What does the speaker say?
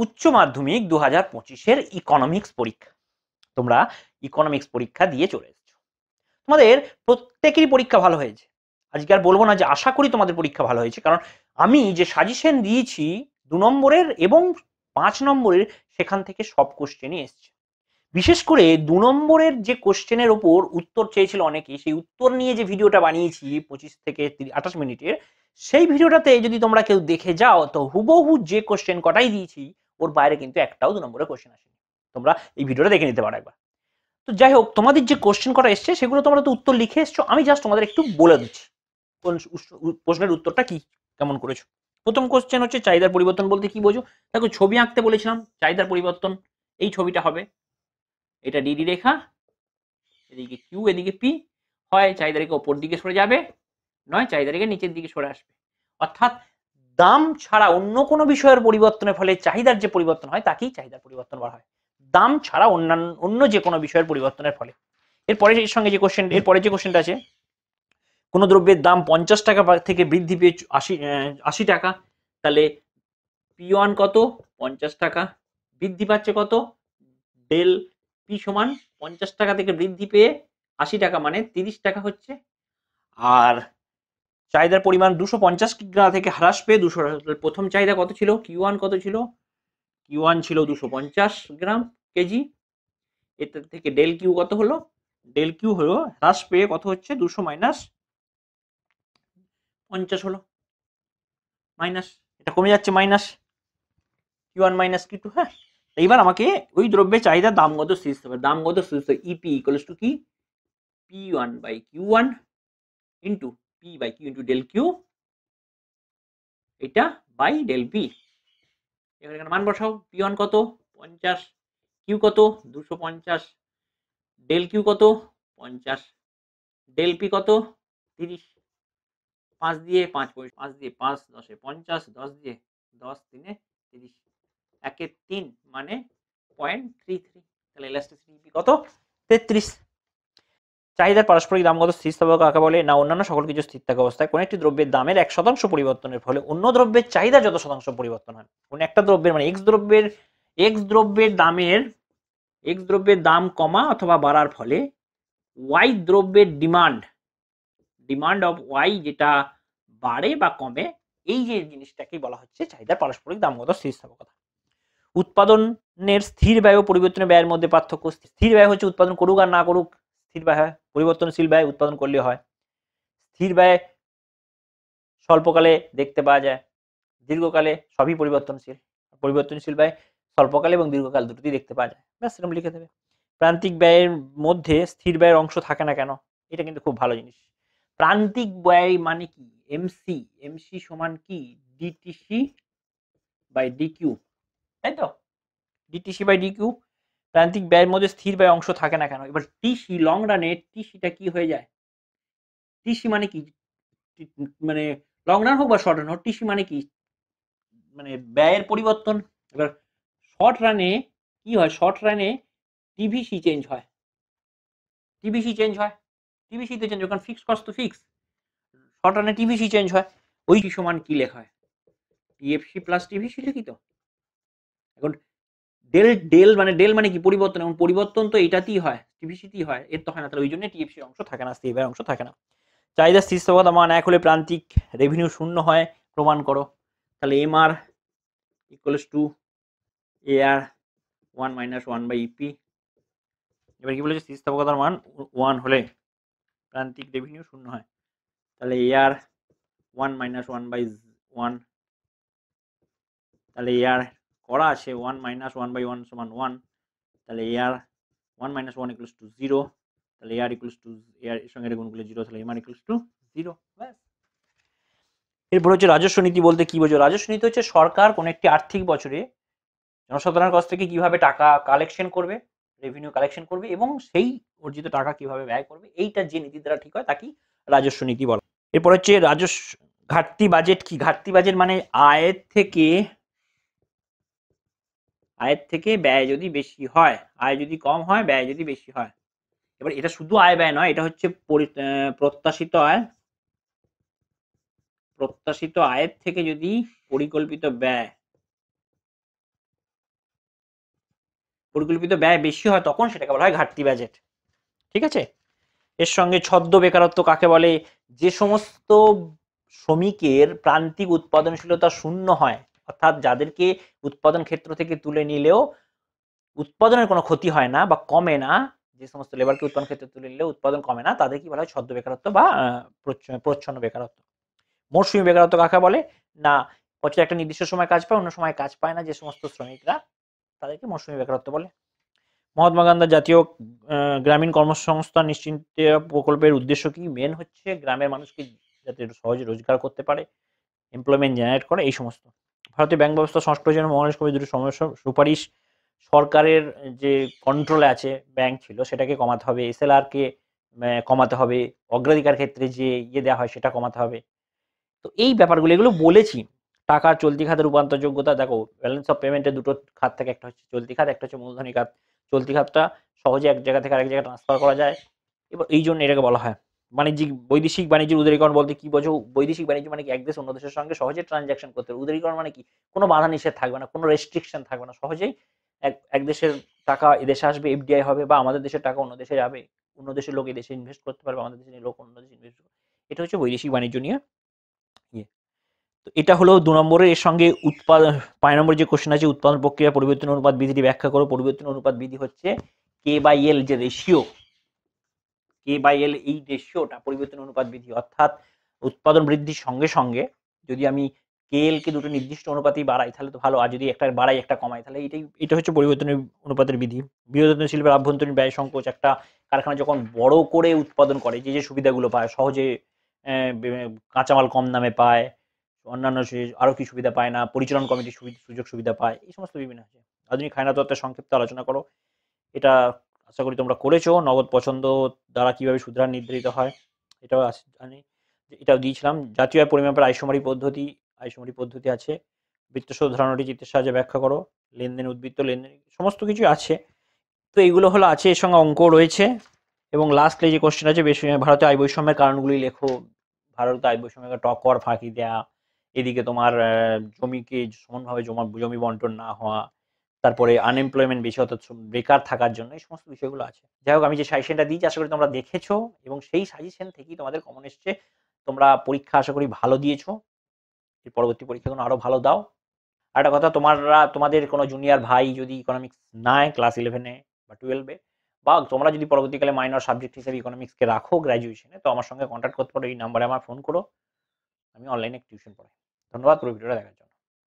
উচ্চ মাধ্যমিক 2025-এর ইকোনমিক্স পরীক্ষা। তোমরা ইকোনমিক্স পরীক্ষা দিয়ে চলে এসেছো। তোমাদের প্রত্যেকেরই পরীক্ষা ভালো হয়েছে। আজকে আর বলবো না যে আশা করি তোমাদের পরীক্ষা ভালো হয়েছে, কারণ আমি যে সাজেশন দিয়েছি 2 নম্বরের এবং 5 নম্বরের, সেখান থেকে সব কোশ্চেনই এসছে। বিশেষ করে 2 নম্বরের যে কোশ্চেনের ওপর উত্তর চেয়েছিল অনেকেই, সেই উত্তর নিয়ে যে ভিডিওটা বানিয়েছি 25 থেকে 28 মিনিটের, সেই ভিডিওটাতে যদি তোমরা কেউ দেখে যাও তো হুবহু যে কোশ্চেন কটাই দিয়েছি ওর বাইরে কিন্তু একটাও 2 নম্বরের কোশ্চেন আসেনি। তোমরা এই ভিডিওটা দেখে নিতে পারো একবার। তো যাই হোক, তোমাদের যে কোশ্চেন কটা এসছে সেগুলো তোমরা তো উত্তর লিখে এসছো, আমি জাস্ট তোমাদের একটু বলে দিচ্ছি কোন প্রশ্নের উত্তরটা কি কেমন করেছো। প্রথম কোশ্চেন হচ্ছে চাহিদার পরিবর্তন বলতে কি বোঝো। দেখো, ছবি আঁকতে বলেছিলাম, চাহিদার পরিবর্তন এই ছবিটা হবে, এটা ডিডি রেখা, এদিকে কিউ, এদিকে পি। হয় চাহিদা রেখা ওপর দিকে সরে যাবে, নয় চাহিদা রেখা নিচের দিকে সরে আসবে। অর্থাৎ দাম ছাড়া অন্য কোনো বিষয়ের পরিবর্তনের ফলে চাহিদার যে পরিবর্তন হয় তাকেই চাহিদার পরিবর্তন বলা হয়, দাম ছাড়া অন্য যে কোনো বিষয়ের পরিবর্তনের ফলে। এরপরে এর সঙ্গে যে কোশ্চেন, এরপরে যে কোশ্চেনটা আছে, কোনো দ্রব্যের দাম 50 টাকা থেকে বৃদ্ধি পেয়ে 80 টাকা, তাহলে P1 কত? 50 টাকা। বৃদ্ধি পাচ্ছে কত? ডেল পি সমান 50 টাকা থেকে বৃদ্ধি পেয়ে 80 টাকা মানে 30 টাকা হচ্ছে। আর চাহিদার পরিমাণ 250 টাকা থেকে হ্রাস পেয়ে 200 টাকা। প্রথম চাহিদা কত ছিল? Q1 কত ছিল? Q1 ছিল 250 গ্রাম কেজি। এটা থেকে ডেল কিউ কত হলো? ডেল কিউ হলো হ্রাস পেয়ে কত হচ্ছে? 200 মাইনাস 50 হলো, মাইনাস, এটা কমে যাচ্ছে, মাইনাস Q1 মাইনাস Q2। হ্যাঁ, এইবার আমাকে ওই দ্রব্যের চাহিদা দামগত স্থিতিস্থাপক হবে। দামগত স্থিতিস্থাপক ইপি ইকুয়ালস টু কি? P1 by Q1 into P by Q into del Q, এটা বাই ডেল পি। এখানে মান বসাও। P1 কত? 50, কিউ কত? 250, ডেল কিউ কত? 50, ডেল পি কত? 30। 5 দিয়ে 5 5 দিয়ে 5 10 50, 10 দিয়ে 10 3 30, 1 3 মানে 0.33। তাহলে ইলাস্টিসিটি কত? 33। চাহিদার পারস্পরিক দামগত স্থিতিস্থাপক কাকে বলে? না অন্যান্য সকল কিছু স্থির থাকা অবস্থায় কোন একটি দ্রব্যের দামের 1% পরিবর্তনের ফলে অন্য দ্রব্যের চাহিদা যত শতাংশ পরিবর্তন হয়। কোন একটা দ্রব্যের মানে এক্স দ্রব্যের দাম কমা অথবা বাড়ার ফলে ওয়াই দ্রব্যের ডিমান্ড অফ ওয়াই যেটা বাড়ে বা কমে, এই যে জিনিসটাকেই বলা হচ্ছে চাহিদার পারস্পরিক দামগত স্থিতিস্থাপকতা। উৎপাদনের স্থির ব্যয় ও পরিবর্তনের ব্যয়ের মধ্যে পার্থক্য। স্থির ব্যয় হচ্ছে উৎপাদন করুক আর না করুক স্থির ব্যয় হয়, পরিবর্তনশীল ব্যয় উৎপাদন করলে হয়। স্থির ব্যয় স্বল্পকালে দেখতে পাওয়া যায়, দীর্ঘকালে সবই পরিবর্তনশীল। পরিবর্তনশীল ব্যয় স্বল্পকালে এবং দীর্ঘকাল দুটোতেই দেখতে পাওয়া যায়। ব্যাস এরকম লিখে দেবে। প্রান্তিক ব্যয়ের মধ্যে স্থির ব্যয়ের অংশ থাকে না কেন? এটা কিন্তু খুব ভালো জিনিস। প্রান্তিক ব্যয় মানে কি? এমসি সমান কি? ডিটিসি বাই ডিকিউ, তাই তো? DTC by DQ. প্রান্তিক ব্যয়ের মধ্যে স্থির ব্যয় অংশ থাকে না কেন? এবার টিসি, লং রানে টিসিটা কি হয়ে যায়? টিসি মানে কি? মানে লং রান হোক বা শর্ট রান হোক, টিসি মানে কি? মানে ব্যয়ের পরিবর্তন। এবার শর্ট রানে কি হয়? শর্ট রানে টিভিসি চেঞ্জ হয়, টিভিসি তে চেঞ্জ হয়, কারণ ফিক্সড কস্ট তো ফিক্স। শর্ট রানে টিভিসি চেঞ্জ হয়। ওই সমান কি লেখা হয়? টিএফসি প্লাস টিভিসি লিখি তো। এখন ডেল মানে কি? পরিবর্তন। এবং পরিবর্তন তো এটাতেই হয়, টিভিসিতেই হয়, এর তো হয় না। তাহলে ওই জন্য টিএফসির অংশ থাকে না, স্থির ব্যয়ের অংশ থাকে না। চাহিদা স্থিতিস্থাপকতা মান 1 হলে প্রান্তিক রেভিনিউ শূন্য হয়, প্রমাণ করো। তাহলে MR equals to AR 1 minus 1 by EP. এবার কি বলেছে? স্থিতিস্থাপকতার মান 1 হলে প্রান্তিক রেভিনিউ শূন্য হয়, তাহলে এআর 1 মাইনাস 1 বাই 1, তাহলে এআর করা আছে 1 মাইনাস 1 বাই 1 সমান 1, তাহলে এআর 1 মাইনাস 1 ইকুয়ালস টু 0, তাহলে এআর ইকুয়ালস টু এআর এর সঙ্গে গুণ করলে 0, তাহলে এমআর ইকুয়ালস টু 0। ব্যাস। এরপর হচ্ছে রাজস্ব নীতি বলতে কি বোঝো? রাজস্ব নীতি হচ্ছে সরকার কোন একটি আর্থিক বছরে জনসাধারণের কাছ থেকে কিভাবে টাকা কালেকশন করবে, রেভিনিউ কালেকশন করবে এবং সেই অর্জিত টাকা কিভাবে ব্যয় করবে, এইটা যে নীতি দ্বারা ঠিক হয় তাকেই রাজস্ব নীতি বলা। এরপর হচ্ছে রাজস্ব ঘাটতি বাজেট কি? ঘাটতি বাজেট মানে আয়ের থেকে ব্যয় যদি বেশি হয়, আয় যদি কম হয়, ব্যয় যদি বেশি হয়। এবার এটা শুধু আয় ব্যয় নয়, এটা হচ্ছে প্রত্যাশিত আয়ের থেকে যদি পরিকল্পিত ব্যয় পরিকল্পিত ব্যয় বেশি হয় তখন সেটাকে বলা হয় ঘাটতি বাজেট। ঠিক আছে? এর সঙ্গে ছদ্ম বেকারত্ব কাকে বলে? যে সমস্ত শ্রমিকের প্রান্তিক উৎপাদনশীলতা শূন্য হয়, অর্থাৎ যাদেরকে উৎপাদন ক্ষেত্র থেকে তুলে নিলেও উৎপাদনের কোনো ক্ষতি হয় না বা কমে না, যে সমস্ত লেবারকে উৎপাদন ক্ষেত্রে তুলে নিলেও উৎপাদন কমে না, তাদের কি বলা হয়? ছদ্ম বেকারত্ব বা প্রচ্ছন্ন বেকারত্ব। মৌসুমী বেকারত্ব কাকে বলে? না, হচ্ছে একটা নির্দিষ্ট সময় কাজ পায়, অন্য সময় কাজ পায় না যে সমস্ত শ্রমিকরা, তাদেরকে মৌসুমী বেকারত্ব বলে। মহাত্মা গান্ধী জাতীয় গ্রামীণ কর্মসংস্থান নিশ্চিত প্রকল্পের উদ্দেশ্য কি? মেন হচ্ছে গ্রামের মানুষকে যাতে সহজে রোজগার করতে পারে, এমপ্লয়মেন্ট জেনারেট করে, এই সমস্ত। ভারতীয় ব্যাংক ব্যবস্থা সংস্কারের জন্য মহারাজ কবি দুটি সমস্যা সুপারিশ সরকারের যে কন্ট্রোলে আছে ব্যাংক ছিল সেটাকে কমাতে হবে, এসএলআর কে কমাতে হবে, অগ্রাধিকার ক্ষেত্রে যে দেওয়া হয় সেটা কমাতে হবে। তো এই ব্যাপারগুলো এগুলো বলেছি। টাকা চলতি খাতে রূপান্তর যোগ্যতা, দেখো ব্যালেন্স অফ পেমেন্টের দুটো খাত থাকে, একটা হচ্ছে চলতি খাত, একটা হচ্ছে মূলধনী খাত। চলতি খাতটা সহজে এক জায়গা থেকে আরেক জায়গায় ট্রান্সফার করা যায়, এবার এই জন্য এটাকে বলা হয় বাণিজ্যিক। বৈদেশিক বাণিজ্যের উদারীকরণ বলতে কি বোঝো? বৈদেশিক বাণিজ্য মানে কি? এক দেশ অন্য দেশের সঙ্গে সহজে ট্রানজাকশন করতে হবে। উদারীকরণ মানে কি? কোনো বাধা নিষেধ থাকবে না, কোনো রেস্ট্রিকশন থাকবে না, সহজেই এক দেশের টাকা এদেশে আসবে, এফডিআই হবে, বা আমাদের দেশের টাকা অন্য দেশে যাবে, অন্য দেশের লোক এদেশে ইনভেস্ট করতে পারবে, আমাদের দেশের লোক অন্য দেশে ইনভেস্ট করবে। এটা হচ্ছে বৈদেশিক বাণিজ্য নিয়ে ইয়ে। তো এটা হলো ২ নম্বরের। এর সঙ্গে উৎপাদন ৫ নম্বরে যে কোশ্চেন আছে, উৎপাদন প্রক্রিয়া পরিবর্তন অনুপাত বিধিটি ব্যাখ্যা করো। পরিবর্তন অনুপাত বিধি হচ্ছে K/L, যে রেশিও K/L, এই রেশিওটা পরিবর্তন অনুপাত বিধি। অর্থাৎ উৎপাদন বৃদ্ধির সঙ্গে সঙ্গে যদি আমি KL কে দুটো নির্দিষ্ট অনুপাতেই বাড়াই তাহলে তো ভালো, আর যদি একটা বাড়াই একটা কমাই তাহলে এটা হচ্ছে পরিবর্তন অনুপাতের বিধি। বৃহদায়তন শিল্পের আভ্যন্তরীণ ব্যয় সংকোচ, একটা কারখানা যখন বড় করে উৎপাদন করে যে সুবিধাগুলো পায়, সহজে কাঁচামাল কম দামে পায়, অন্যান্য আরো কি সুবিধা পায় না, পরিচালন কমিটির সুযোগ সুবিধা পায়, এই সমস্ত বিভিন্ন আছে। আধুনিক খায়না তত্ত্বের সংক্ষিপ্ত আলোচনা করো। এটা আশা করি তোমরা করেছো। নগদ পছন্দ দ্বারা কিভাবে সুদহার নির্ধারিত হয় এটাও জানি, এটাও দিয়েছিলাম। জাতীয় আয় পরিমাপের আয়শুমারি পদ্ধতি আছে। বৃত্তশোধ ধারণাটি চিত্রের সাহায্যে ব্যাখ্যা করো। লেনদেন, উদ্বৃত্ত লেনদেন, সমস্ত কিছু আছে। তো এইগুলো হলো আছে, এর সঙ্গে অঙ্ক রয়েছে। এবং লাস্টে যে কোশ্চেন আছে, বেশি ভারতে আয় বৈষম্যের কারণগুলি লেখো। ভারতে আয় বৈষম্যকে টকর ফাঁকি দেয়া, এদিকে তোমার জমিকে সমানভাবে জমি বন্টন না হওয়া, তারপরে আনএমপ্লয়মেন্ট বেশি, অর্থাৎ বেকার থাকার জন্য, এই সমস্ত বিষয়গুলো আছে। যাই হোক, আমি যে সাজেশনটা দিয়েছি আশা করি তোমরা দেখেছো, এবং সেই সাজেশন থেকেই তোমাদের কমন এসছে। তোমরা পরীক্ষা আশা করি ভালো দিয়েছো, এর পরবর্তী পরীক্ষাগুলো আরো ভালো দাও। আর একটা কথা, তোমাদের কোনো জুনিয়র ভাই যদি ইকোনমিক্স নেয় ক্লাস 11-এ বা 12-এ, বা তোমরা যদি পরবর্তীকালে মাইনর সাবজেক্ট হিসেবে ইকোনমিক্সকে রাখো গ্র্যাজুয়েশনে, তো আমার সঙ্গে কন্ট্যাক্ট করতে পারো, এই নাম্বারে আমার ফোন করো, আমি অনলাইনে টিউশন পড়াই। ধন্যবাদ পুরো ভিডিওটা দেখার জন্য।